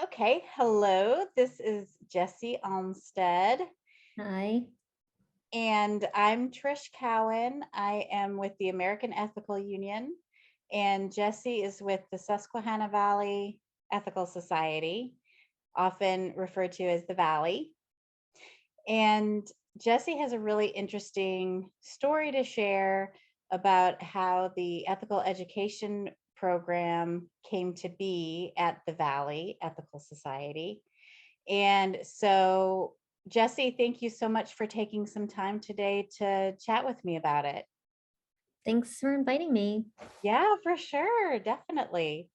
Okay, hello. This is Jessi Almstead, Hi. and I'm Trish Cowan. I am with the American Ethical Union, and Jessi is with the Susquehanna Valley Ethical Society, often referred to as the Valley. And Jessi has a really interesting story to share about how the ethical education program came to be at the Valley Ethical Society. And so, Jessi, thank you so much for taking some time today to chat with me about it. Thanks for inviting me. Yeah, for sure. Definitely.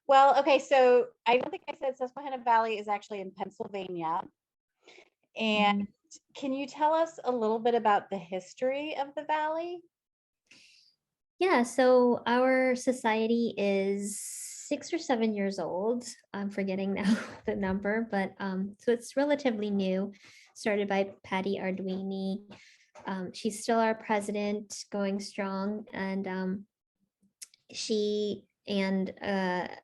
Well, okay. So I don't think I said Susquehanna Valley is actually in Pennsylvania. And Mhm. can you tell us a little bit about the history of the Valley? Yeah, so our society is 6 or 7 years old. I'm forgetting now the number, but so it's relatively new, started by Patty Arduini. She's still our president, going strong, and she and a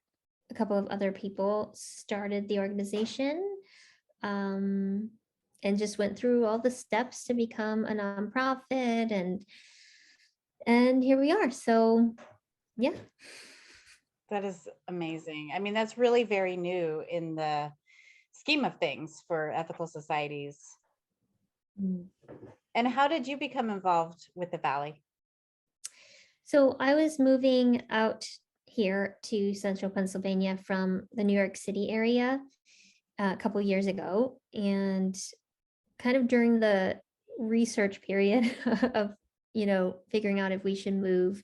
couple of other people started the organization, um, and just went through all the steps to become a nonprofit, and here we are. So yeah. That is amazing. I mean, that's really very new in the scheme of things for ethical societies. Mm. And how did you become involved with the Valley? So I was moving out here to central Pennsylvania from the New York City area a couple years ago, and kind of during the research period of figuring out if we should move,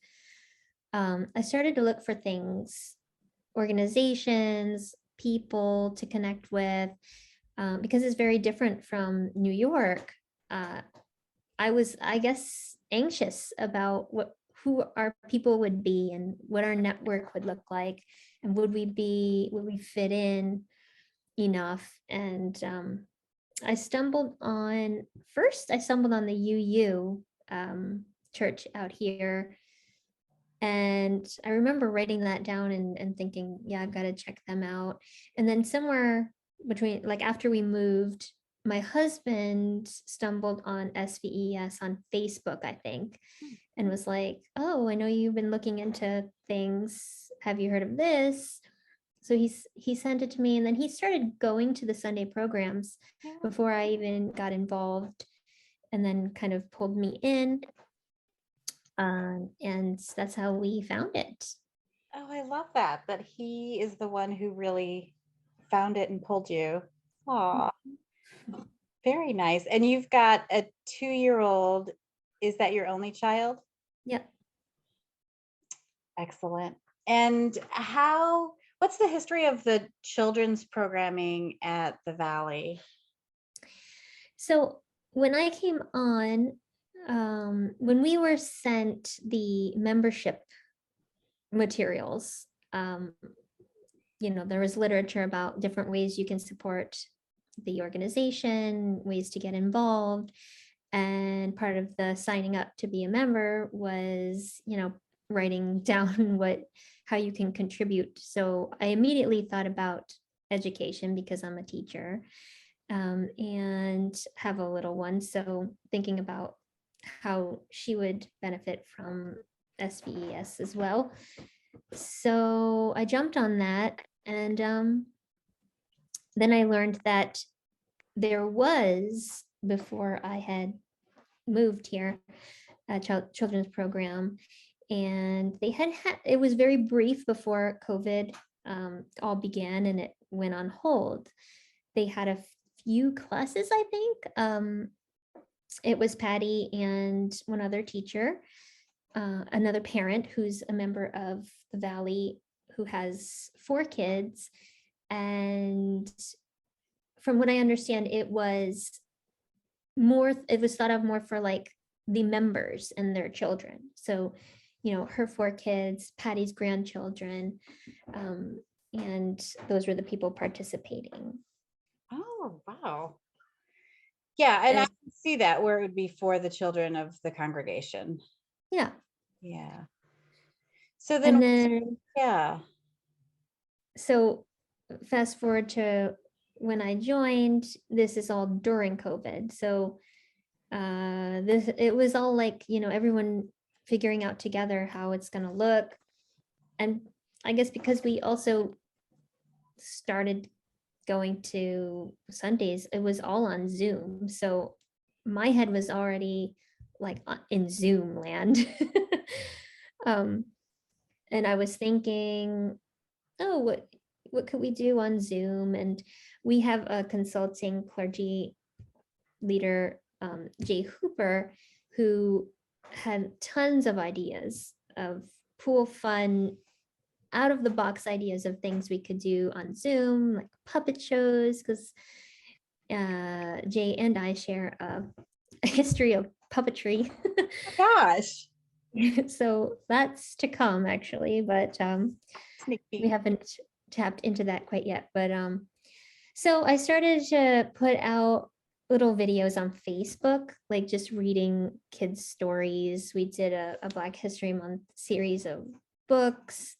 I started to look for things, organizations, people to connect with, because it's very different from New York. uh, I was, I guess, anxious about who our people would be and what our network would look like, and would we fit in enough. And I stumbled on the UU, church out here, and I remember writing that down and thinking, yeah, I've got to check them out. And then somewhere between, like after we moved, my husband stumbled on SVES on Facebook, I think, and was like, oh, I know you've been looking into things. Have you heard of this? So he sent it to me, and then he started going to the Sunday programs Yeah. before I even got involved, and then kind of pulled me in, and that's how we found it. Oh, I love that, that he is the one who really found it and pulled you. Aw, very nice. And you've got a 2-year-old. Is that your only child? Yep. Excellent. And what's the history of the children's programming at the Valley? So when I came on, when we were sent the membership materials, there was literature about different ways you can support the organization, ways to get involved. And part of the signing up to be a member was, writing down how you can contribute. So I immediately thought about education because I'm a teacher, and have a little one. So thinking about how she would benefit from SVES as well. So I jumped on that, and then I learned that there was, before I had moved here, a children's program, and it was very brief before COVID all began, and it went on hold. They had a few classes, I think. It was Patty and one other teacher, another parent who's a member of the Valley, who has 4 kids. And from what I understand, it was thought of more for like the members and their children. So, her 4 kids, Patty's grandchildren, and those were the people participating. Oh, wow. Yeah, and I And can see that where it would be for the children of the congregation. yeah, Yeah. So then, and then yeah. so fast forward to when I joined, this is all during COVID. So it was all like, everyone figuring out together how it's going to look. And I guess because we also started going to Sundays, it was all on Zoom. So my head was already like in Zoom land. um, and I was thinking, oh, what could we do on Zoom? And we have a consulting clergy leader, Jay Hooper, who had tons of ideas of cool, fun, out of the box ideas of things we could do on Zoom, like puppet shows, because Jay and I share a history of puppetry. Gosh. So that's to come, actually, but Sneak we peek. haven't tapped into that quite yet. But so I started to put out little videos on Facebook, like just reading kids' stories. We did a Black History Month series of books.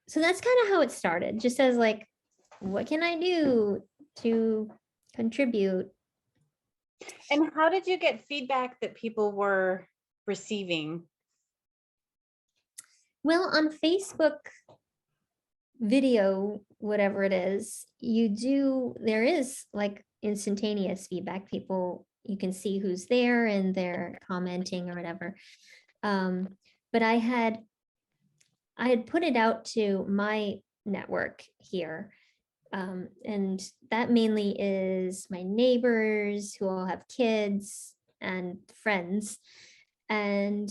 So that's kind of how it started, just as like, what can I do to contribute? And how did you get feedback that people were receiving? Well, on Facebook video, whatever it is, there is like instantaneous feedback. People, you can see who's there and they're commenting or whatever. But I had put it out to my network here. And that mainly is my neighbors who all have kids and friends. And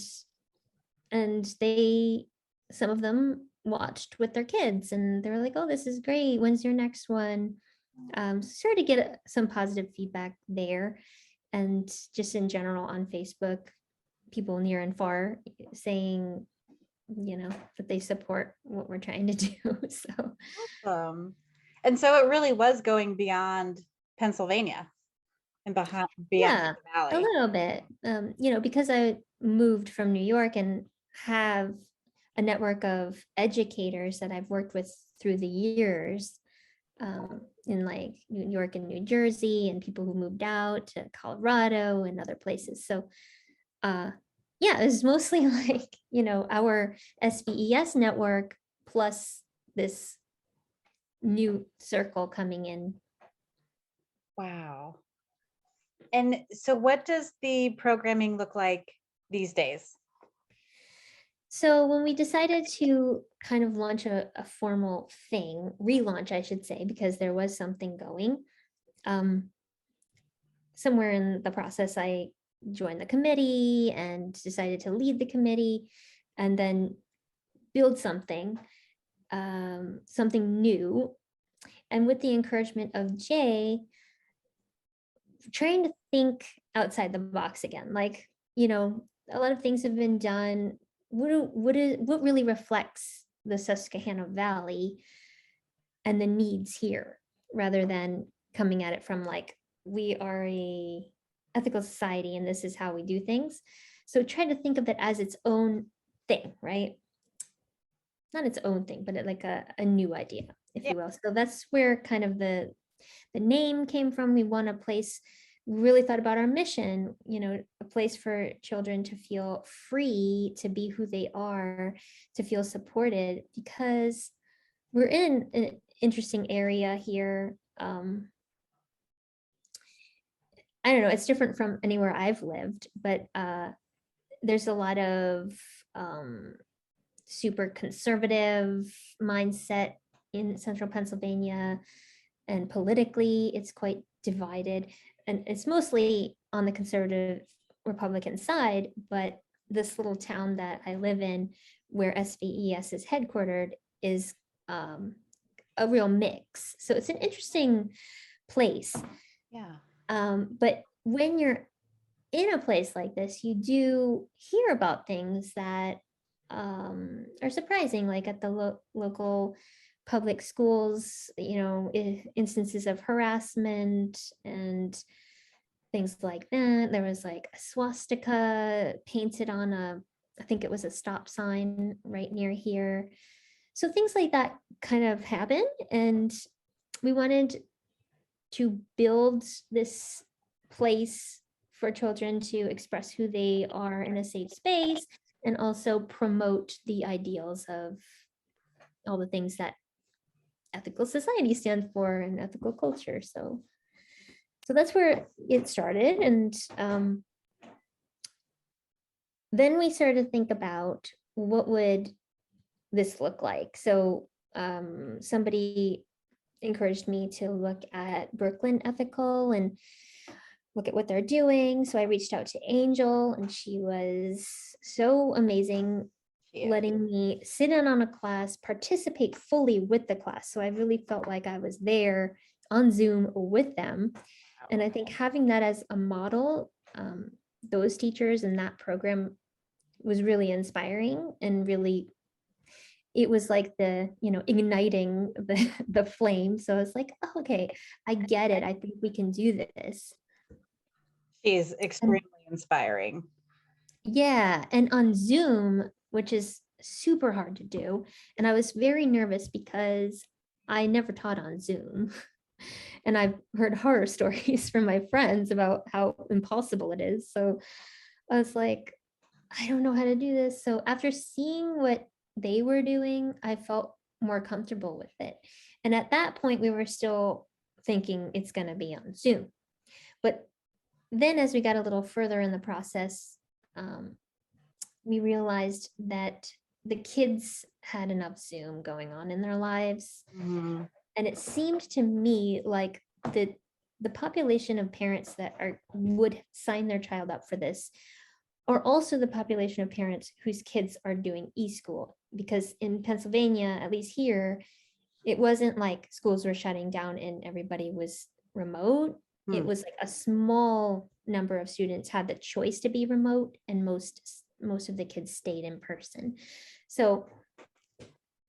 they, some of them watched with their kids and they were like, oh, this is great. When's your next one? Started to get some positive feedback there. And just in general on Facebook, people near and far saying, that they support what we're trying to do. So And so it really was going beyond Pennsylvania and beyond yeah, the a valley. little bit. Because I moved from New York and have a network of educators that I've worked with through the years, in like New York and New Jersey, and people who moved out to Colorado and other places. So yeah, it was mostly like, our SVES network plus this new circle coming in. Wow. And so what does the programming look like these days? So when we decided to kind of launch a formal thing, relaunch, I should say, because there was something going, somewhere in the process, I joined the committee and decided to lead the committee and then build something, something new. And with the encouragement of Jay, trying to think outside the box again, like, a lot of things have been done. What really reflects the Susquehanna Valley and the needs here, rather than coming at it from like, we are a ethical society and this is how we do things. So try to think of it as its own thing, right? Not its own thing, but like a new idea, if Yeah. you will. So that's where kind of the name came from. We want a place, really thought about our mission, a place for children to feel free to be who they are, to feel supported, because we're in an interesting area here. I don't know, it's different from anywhere I've lived, but there's a lot of super conservative mindset in central Pennsylvania, and politically it's quite divided, and it's mostly on the conservative Republican side. But this little town that I live in, where SVES is headquartered, is a real mix. So it's an interesting place. Yeah. But when you're in a place like this, you do hear about things that are surprising, like at the local public schools, instances of harassment and things like that. There was like a swastika painted on I think it was a stop sign right near here. So things like that kind of happen, and we wanted to build this place for children to express who they are in a safe space, and also promote the ideals of all the things that ethical society stands for and ethical culture. So that's where it started. And then we started to think about what would this look like. So somebody encouraged me to look at Brooklyn Ethical and look at what they're doing. So I reached out to Angel, and she was so amazing, letting me sit in on a class, participate fully with the class. So I really felt like I was there on Zoom with them. And I think having that as a model, those teachers and that program was really inspiring, and really, it was like the, igniting the flame. So I was like, oh, okay, I get it. I think we can do this. She's extremely inspiring. Yeah. And on Zoom, which is super hard to do. And I was very nervous because I never taught on Zoom. And I've heard horror stories from my friends about how impossible it is. So I was like, I don't know how to do this. So after seeing what they were doing, I felt more comfortable with it. And at that point, we were still thinking it's going to be on Zoom. But then as we got a little further in the process, we realized that the kids had enough Zoom going on in their lives. Mm-hmm. And it seemed to me like the population of parents that would sign their child up for this are also the population of parents whose kids are doing e-school. Because in Pennsylvania, at least here, it wasn't like schools were shutting down and everybody was remote. It was like a small number of students had the choice to be remote, and most of the kids stayed in person. So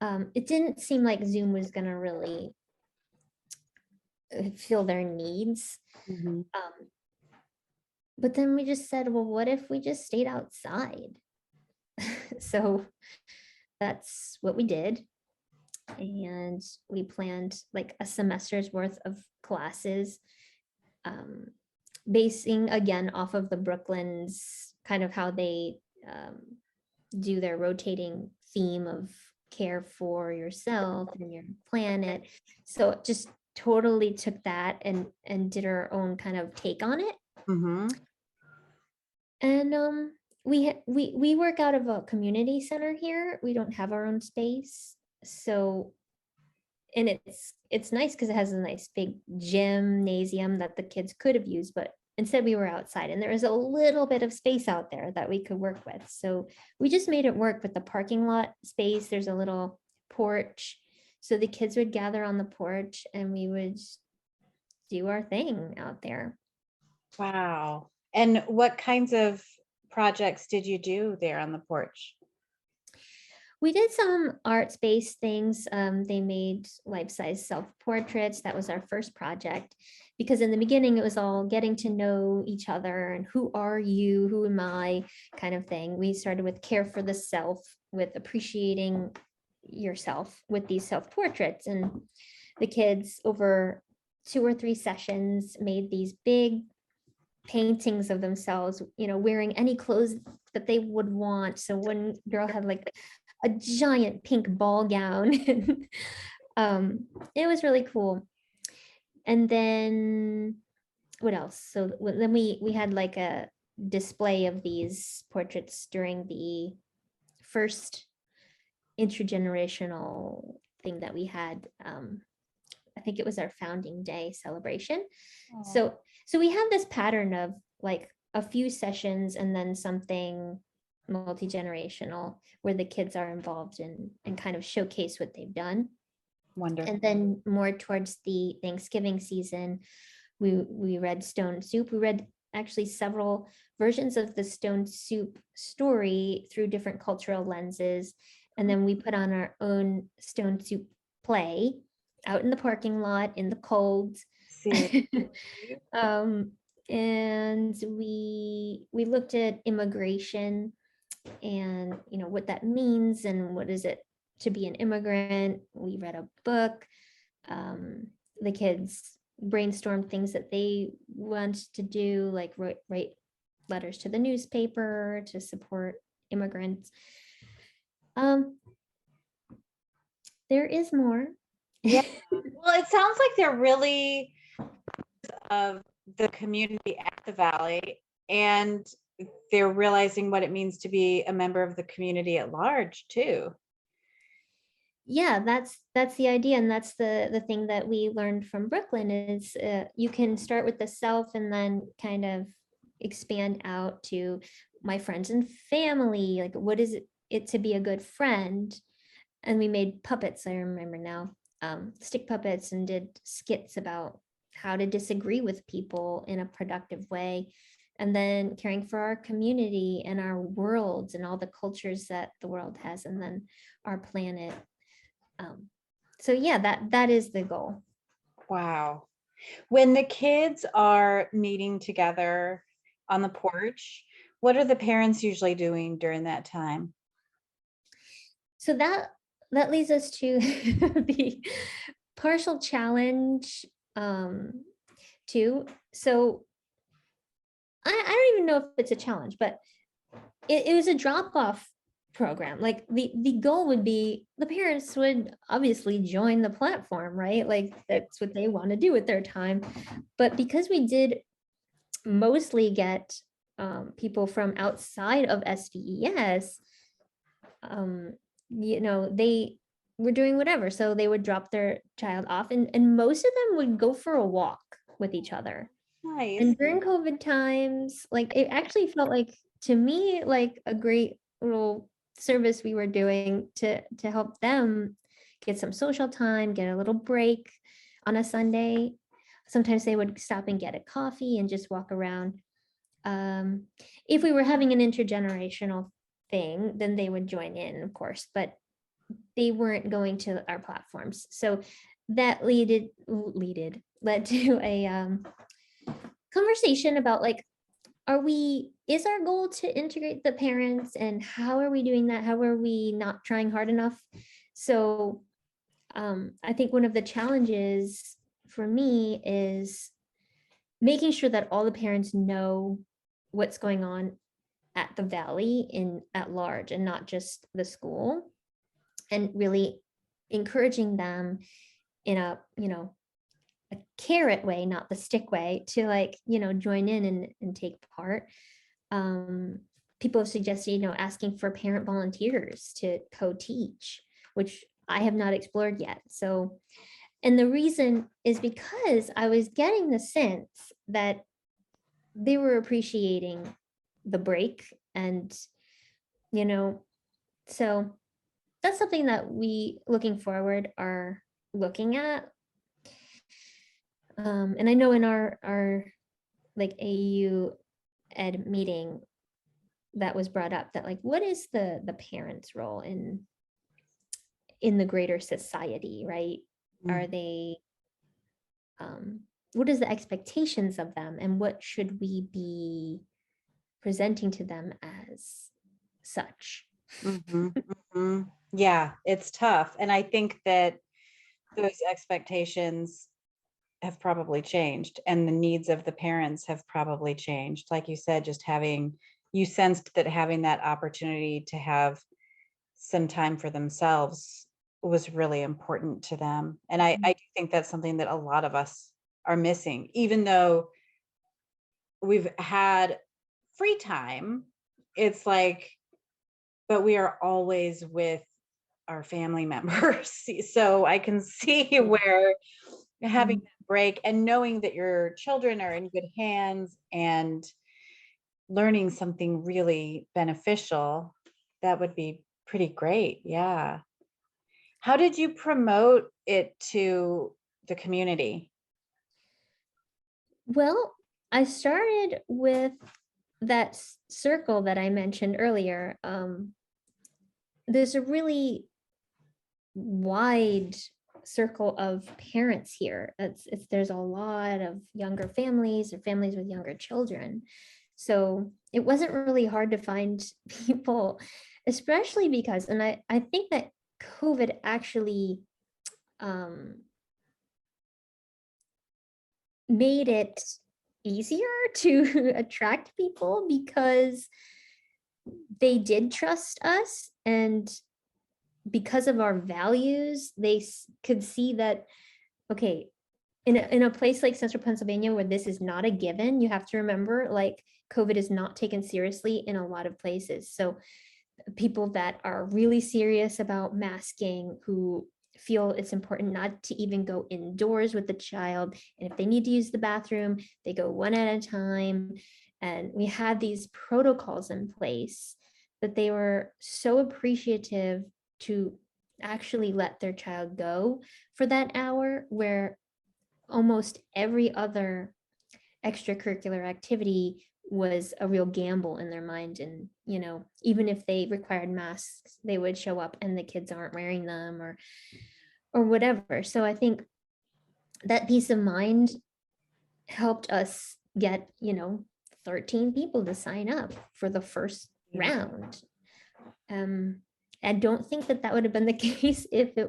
it didn't seem like Zoom was going to really fill their needs. Mm-hmm. But then we just said, well, what if we just stayed outside? So that's what we did. And we planned like a semester's worth of classes, basing again off of the Brooklyn's kind of how they do their rotating theme of care for yourself and your planet. So just totally took that and did our own kind of take on it. Mm-hmm. And we work out of a community center here. We don't have our own space. So, and it's nice because it has a nice big gymnasium that the kids could have used, but instead we were outside, and there was a little bit of space out there that we could work with. So we just made it work with the parking lot space. There's a little porch. So the kids would gather on the porch and we would do our thing out there. Wow. And what kinds of projects did you do there on the porch? We did some arts-based things. They made life-size self-portraits. That was our first project, because in the beginning it was all getting to know each other and who are you, who am I kind of thing. We started with care for the self, with appreciating yourself with these self-portraits. And the kids over 2 or 3 sessions made these big paintings of themselves, wearing any clothes that they would want. So one girl had like a giant pink ball gown. It was really cool. And then what else? So then we had like a display of these portraits during the first intergenerational thing that we had. I think it was our founding day celebration. Oh. So we have this pattern of like a few sessions and then something multi-generational where the kids are involved and kind of showcase what they've done. Wonderful. And then more towards the Thanksgiving season, we read Stone Soup. We read actually several versions of the Stone Soup story through different cultural lenses. And then we put on our own Stone Soup play out in the parking lot in the cold. And we looked at immigration and what that means and what is it to be an immigrant. We read a book. The kids brainstormed things that they want to do, like write letters to the newspaper to support immigrants. There is more. Yeah. Well, it sounds like they're really of the community at the Valley, and they're realizing what it means to be a member of the community at large too. Yeah, that's the idea, and that's the thing that we learned from Brooklyn is you can start with the self and then kind of expand out to my friends and family. Like, what is it to be a good friend? And we made puppets, I remember now, stick puppets, and did skits about how to disagree with people in a productive way, and then caring for our community and our worlds and all the cultures that the world has, and then our planet. So yeah, that is the goal. Wow. When the kids are meeting together on the porch, what are the parents usually doing during that time? So that leads us to the partial challenge too. So I don't even know if it's a challenge, but it was a drop-off program. Like the goal would be the parents would obviously join the platform, right? Like that's what they want to do with their time. But because we did mostly get people from outside of SVES, they were doing whatever. So they would drop their child off, and most of them would go for a walk with each other. Nice. And during COVID times, like it actually felt like, to me, like a great little service we were doing to help them get some social time, get a little break on a Sunday. Sometimes they would stop and get a coffee and just walk around. If we were having an intergenerational thing, then they would join in, of course, but they weren't going to our platforms. So that led to a conversation about, like, is our goal to integrate the parents, and how are we doing that? How are we not trying hard enough? So I think one of the challenges for me is making sure that all the parents know what's going on at the Valley at large, and not just the school, and really encouraging them in a carrot way, not the stick way, to join in and take part. People have suggested asking for parent volunteers to co-teach, which I have not explored yet. So, and the reason is because I was getting the sense that they were appreciating the break, and so that's something that we, looking forward, are looking at. And I know in our like AU ed meeting that was brought up, that like, what is the parents' role in the greater society, right? Are they what is the expectations of them, and what should we be presenting to them as such? Yeah, it's tough. And I think that those expectations have probably changed, and the needs of the parents have probably changed. Like you said, you sensed that having that opportunity to have some time for themselves was really important to them. And I do think that's something that a lot of us are missing, even though we've had free time. It's like, but we are always with our family members. So I can see where having that break and knowing that your children are in good hands and learning something really beneficial, that would be pretty great. Yeah. How did you promote it to the community? Well, I started with that circle that I mentioned earlier. There's a really wide circle of parents here. There's a lot of younger families, or families with younger children. So it wasn't really hard to find people, especially because, and I think that COVID actually made it easier to attract people because they did trust us, and because of our values, they could see that, okay, in a place like central Pennsylvania where this is not a given, you have to remember, like, COVID is not taken seriously in a lot of places. So people that are really serious about masking, who feel it's important not to even go indoors with the child, and if they need to use the bathroom, they go one at a time. And we had these protocols in place that they were so appreciative to actually let their child go for that hour, where almost every other extracurricular activity was a real gamble in their mind. And, you know, even if they required masks, they would show up and the kids aren't wearing them, or whatever. So I think that peace of mind helped us get, 13 people to sign up for the first round. I don't think that would have been the case if the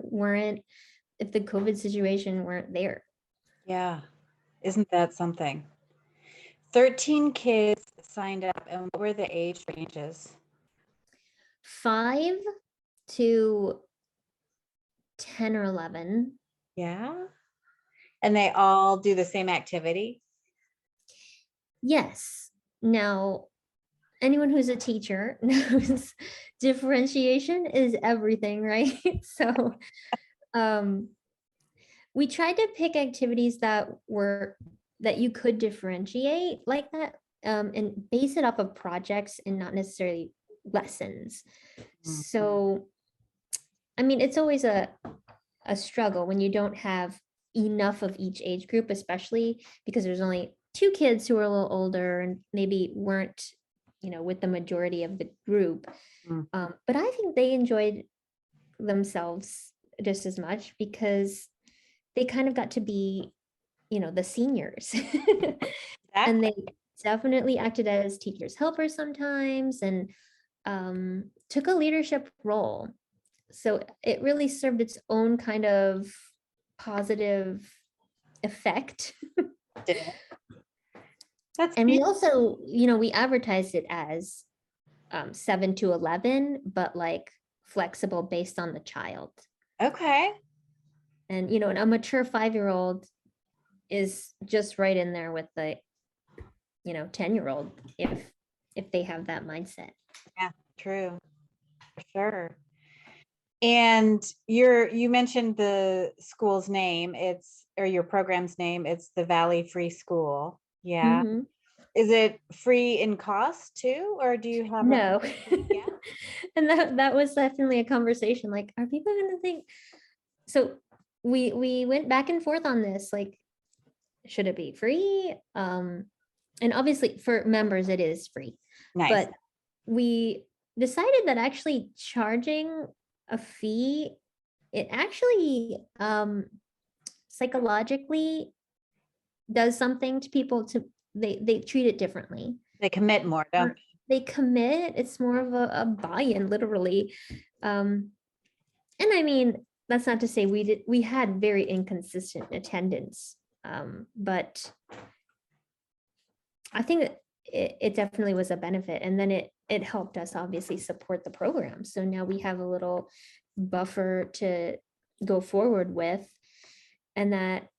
COVID situation weren't there. Yeah. Isn't that something? 13 kids signed up, and what were the age ranges? 5 to 10 or 11. Yeah. And they all do the same activity? Yes. Now, anyone who's a teacher knows differentiation is everything, right? So we tried to pick activities that you could differentiate like that, and base it off of projects and not necessarily lessons. So, I mean, it's always a struggle when you don't have enough of each age group, especially because there's only 2 kids who are a little older and maybe weren't, with the majority of the group. But I think they enjoyed themselves just as much because they kind of got to be, the seniors. And they definitely acted as teachers' helpers sometimes, and took a leadership role. So it really served its own kind of positive effect. And we also, we advertised it as 7 to 11, but like flexible based on the child. Okay. And, a mature 5-year-old is just right in there with the, 10-year-old if they have that mindset. Yeah, true. For sure. And you mentioned the school's name, or your program's name, it's the Valley Free School. Yeah. Mm-hmm. Is it free in cost too, or do you have No. Yeah. And that was definitely a conversation. Like, are people gonna think? So we went back and forth on this, like, should it be free? And obviously for members it is free. Nice. But we decided that actually charging a fee, it actually psychologically does something to people. They treat it differently. They commit more, don't they? They commit. It's more of a buy-in, literally. And I mean, that's not to say we had very inconsistent attendance, but I think it definitely was a benefit. And then it helped us obviously support the program. So now we have a little buffer to go forward with, and that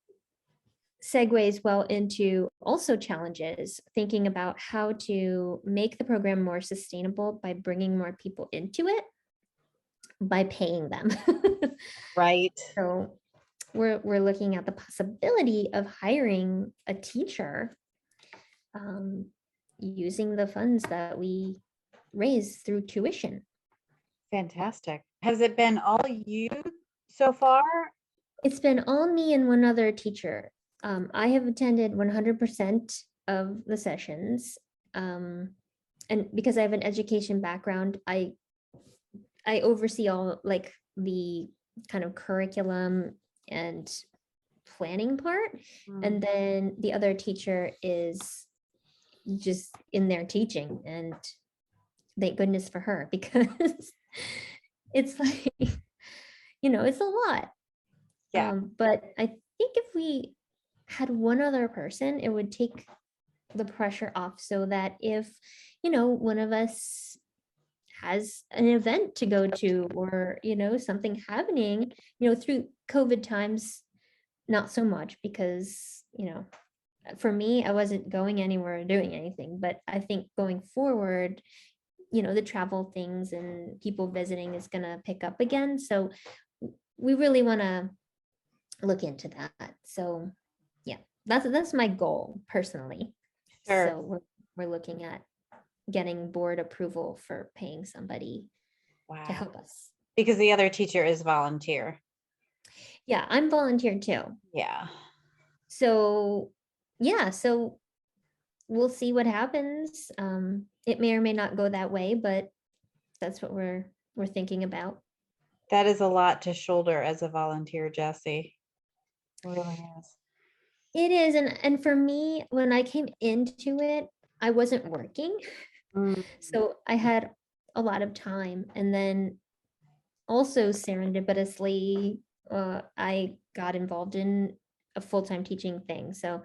segues well into also challenges, thinking about how to make the program more sustainable by bringing more people into it, by paying them. Right. So we're looking at the possibility of hiring a teacher using the funds that we raise through tuition. Fantastic. Has it been all you so far? It's been all me and one other teacher. I have attended 100% of the sessions. And because I have an education background, I oversee all, like, the kind of curriculum and planning part. And then the other teacher is just in there teaching, and thank goodness for her, because it's like it's a lot. Yeah. But I think if we had one other person, it would take the pressure off, so that if, one of us has an event to go to, or, something happening, through COVID times, not so much, because, for me, I wasn't going anywhere or doing anything. But I think going forward, the travel things and people visiting is going to pick up again. So we really want to look into that. So yeah, that's my goal personally. Sure. So we're looking at getting board approval for paying somebody to Wow. help us. Because the other teacher is volunteer. Yeah, I'm volunteer too. Yeah. So yeah, so we'll see what happens. It may or may not go that way, but that's what we're thinking about. That is a lot to shoulder as a volunteer, Jessie. It really is. It is, and for me, when I came into it, I wasn't working. Mm. So I had a lot of time. And then also serendipitously, I got involved in a full-time teaching thing. So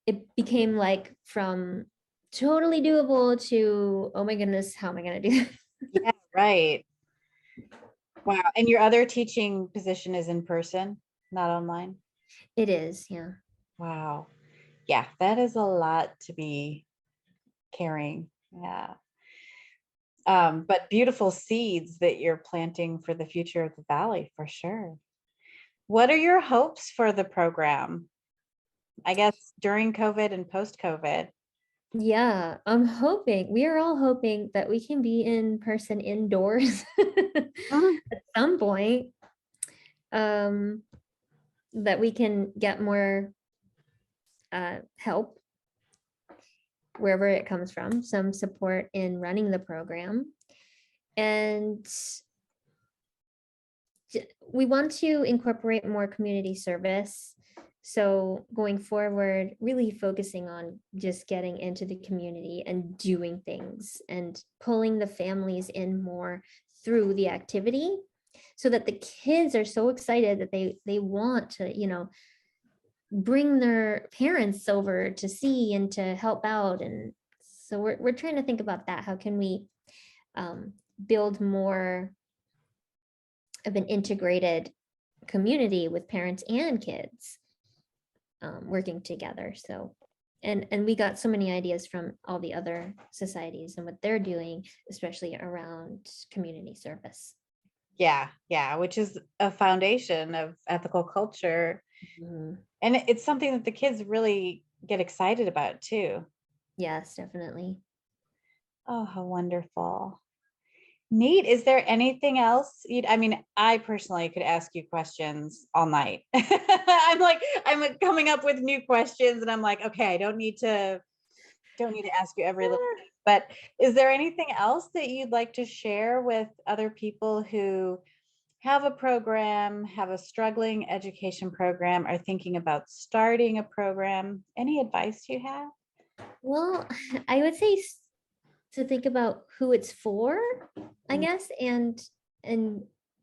it became like from totally doable to, oh my goodness, how am I going to do that? Yeah, right. Wow. And your other teaching position is in person, not online? It is, yeah. Wow. Yeah, that is a lot to be carrying. Yeah. But beautiful seeds that you're planting for the future of the Valley, for sure. What are your hopes for the program? I guess during COVID and post-COVID. Yeah, we are all hoping that we can be in person indoors Mhm. at some point. That we can get more help wherever it comes from, some support in running the program. And we want to incorporate more community service. So going forward, really focusing on just getting into the community and doing things and pulling the families in more through the activity, so that the kids are so excited that they want to, bring their parents over to see and to help out. And so we're trying to think about that. How can we build more of an integrated community with parents and kids working together? So and we got so many ideas from all the other societies and what they're doing, especially around community service. Yeah, yeah, which is a foundation of ethical culture. Mhm. And it's something that the kids really get excited about too. Yes, definitely. Oh, how wonderful. Neat. Is there anything else I mean, I personally could ask you questions all night. I'm coming up with new questions and I'm like, okay, I don't need to ask you every little thing. But is there anything else that you'd like to share with other people who have a program, have a struggling education program, are thinking about starting a program? Any advice you have? Well, I would say to think about who it's for, I Mm. guess, and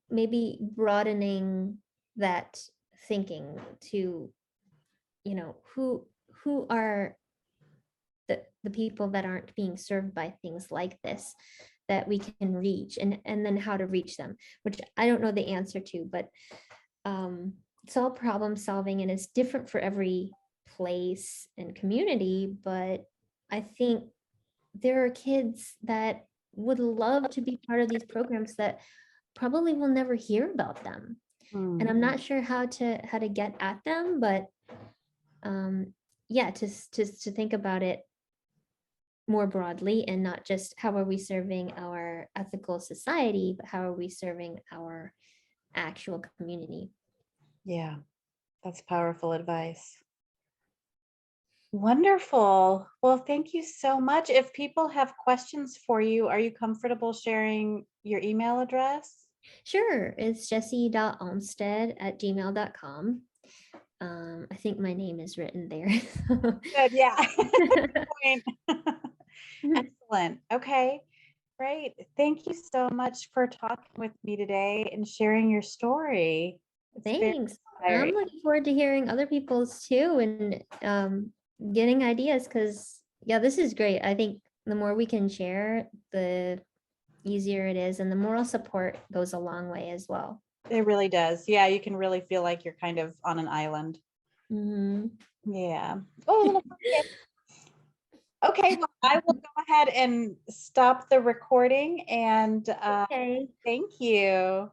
maybe broadening that thinking to, who are the people that aren't being served by things like this, that we can reach, and then how to reach them, which I don't know the answer to. But it's all problem solving, and it's different for every place and community. But I think there are kids that would love to be part of these programs that probably will never hear about them. And I'm not sure how to get at them, but yeah, to think about it more broadly, and not just how are we serving our ethical society, but how are we serving our actual community. Yeah, that's powerful advice. Wonderful. Well, thank you so much. If people have questions for you, are you comfortable sharing your email address? Sure, it's jessie.almstead@gmail.com. I think my name is written there. Good, yeah. Good point. Excellent. Okay. Great. Thank you so much for talking with me today and sharing your story. It's very Thanks. I'm inspiring. looking forward to hearing other people's too and getting ideas because yeah, this is great. I think the more we can share, the easier it is, and the moral support goes a long way as well. It really does. Yeah, you can really feel like you're kind of on an island. Mhm. Yeah. Oh, a little pumpkin. Okay, well, I will go ahead and stop the recording and Okay. thank you.